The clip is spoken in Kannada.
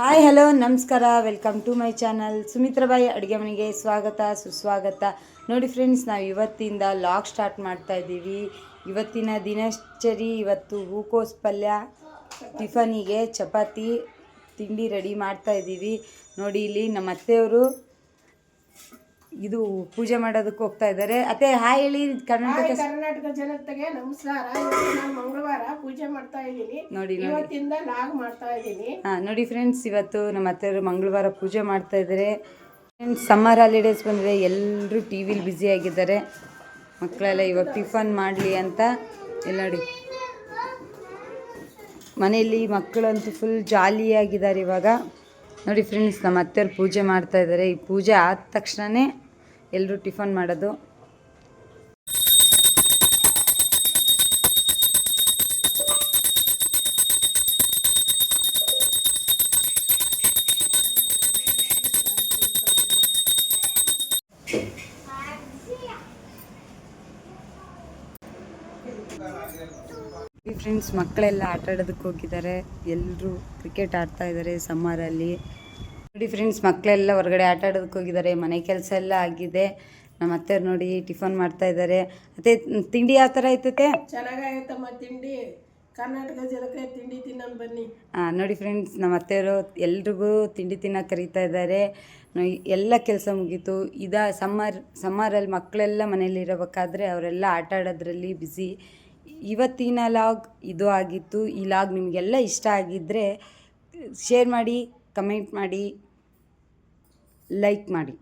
ಹಾಯ್ ಹಲೋ ನಮಸ್ಕಾರ, welcome to my channel. Sumitrabai ಅಡುಗೆ ಮನೆಗೆ ಸ್ವಾಗತ ಸುಸ್ವಾಗತ. ನೋಡಿ ಫ್ರೆಂಡ್ಸ್, ನಾವು ಇವತ್ತಿಂದ ಲಾಗ್ ಸ್ಟಾರ್ಟ್ ಮಾಡ್ತಾ ಇದ್ದೀವಿ. ಇವತ್ತಿನ ದಿನಚರಿ, ಇವತ್ತು ಹೂಕೋಸು ಪಲ್ಯ, ಟಿಫನಿಗೆ ಚಪಾತಿ ತಿಂಡಿ ರೆಡಿ ಮಾಡ್ತಾ ಇದ್ದೀವಿ. ನೋಡಿ, ಇಲ್ಲಿ ನಮ್ಮ ಅತ್ತೆಯವರು ಇದು ಪೂಜೆ ಮಾಡೋದಕ್ಕೆ ಹೋಗ್ತಾ ಇದ್ದಾರೆ. ಅತ್ತೆ ಹಾಯ್ ಹೇಳಿ. ಕರ್ನಾಟಕ ಜನತೆಗೆ ನಮಸ್ಕಾರ. ನಾನು ಮಂಗಳವಾರ ಪೂಜೆ ಮಾಡ್ತಾ ಇದ್ದೀನಿ. ನೋಡಿ, ಇವತ್ತಿಂದ ಲಾಗ್ ಮಾಡ್ತಾ ಇದ್ದೀನಿ. ನೋಡಿ ಫ್ರೆಂಡ್ಸ್, ಇವತ್ತು ನಮ್ಮ ಅತ್ತೆಯವರು ಮಂಗಳವಾರ ಪೂಜೆ ಮಾಡ್ತಾ ಇದ್ದಾರೆ. ಫ್ರೆಂಡ್ಸ್, ಸಮ್ಮರ್ ಹಾಲಿಡೇಸ್ ಬಂದರೆ ಎಲ್ಲರೂ ಟಿ ವಿಲಿ ಬ್ಯುಸಿ ಆಗಿದ್ದಾರೆ. ಮಕ್ಕಳೆಲ್ಲ ಇವಾಗ ಟಿಫನ್ ಮಾಡಲಿ ಅಂತ ಇಲ್ಲಿ ನೋಡಿ, ಮನೆಯಲ್ಲಿ ಮಕ್ಕಳಂತೂ ಫುಲ್ ಜಾಲಿಯಾಗಿದ್ದಾರೆ ಇವಾಗ. ನೋಡಿ ಫ್ರೆಂಡ್ಸ್, ನಮ್ಮ ಅತ್ತೆಯವರು ಪೂಜೆ ಮಾಡ್ತಾ ಇದ್ದಾರೆ. ಈ ಪೂಜೆ ಆದ ತಕ್ಷಣವೇ ಎಲ್ಲರೂ ಟಿಫನ್ ಮಾಡೋದು. ಫ್ರೆಂಡ್ಸ್, ಮಕ್ಕಳೆಲ್ಲ ಆಟ ಆಡೋದಕ್ಕೆ ಹೋಗಿದ್ದಾರೆ. ಎಲ್ಲರೂ ಕ್ರಿಕೆಟ್ ಆಡ್ತಾ ಇದ್ದಾರೆ ಸಮ್ಮರಲ್ಲಿ. ನೋಡಿ ಫ್ರೆಂಡ್ಸ್, ಮಕ್ಕಳೆಲ್ಲ ಹೊರಗಡೆ ಆಟ ಆಡೋದಕ್ಕೆ ಹೋಗಿದ್ದಾರೆ. ಮನೆ ಕೆಲಸ ಎಲ್ಲ ಆಗಿದೆ. ನಮ್ಮ ಅತ್ತೆಯವ್ರು ನೋಡಿ ಟಿಫನ್ ಮಾಡ್ತಾ ಇದ್ದಾರೆ. ಮತ್ತೆ ತಿಂಡಿ ಯಾವ ಥರ ಐತತೆ? ಚೆನ್ನಾಗಾಯ್ತಮ್ಮ ತಿಂಡಿ. ಕರ್ನಾಟಕ ಜನಕ್ಕೆ ತಿಂಡಿ ತಿನ್ನೋಣ ಬನ್ನಿ. ನೋಡಿ ಫ್ರೆಂಡ್ಸ್, ನಮ್ಮ ಅತ್ತೆಯವರು ಎಲ್ರಿಗೂ ತಿಂಡಿ ತಿನ್ನೋಕೆ ಕರೀತಾ ಇದ್ದಾರೆ. ಎಲ್ಲ ಕೆಲಸ ಮುಗೀತು. ಸಮ್ಮರಲ್ಲಿ ಮಕ್ಕಳೆಲ್ಲ ಮನೇಲಿರಬೇಕಾದ್ರೆ ಅವರೆಲ್ಲ ಆಟ ಆಡೋದ್ರಲ್ಲಿ ಬ್ಯುಸಿ. ಇವತ್ತಿನ ಲಾಗ್ ಇದು ಆಗಿತ್ತು. ಈ ಲಾಗ್ ನಿಮಗೆಲ್ಲ ಇಷ್ಟ ಆಗಿದ್ದರೆ ಶೇರ್ ಮಾಡಿ, ಕಮೆಂಟ್ ಮಾಡಿ, ಲೈಕ್ ಮಾಡಿ.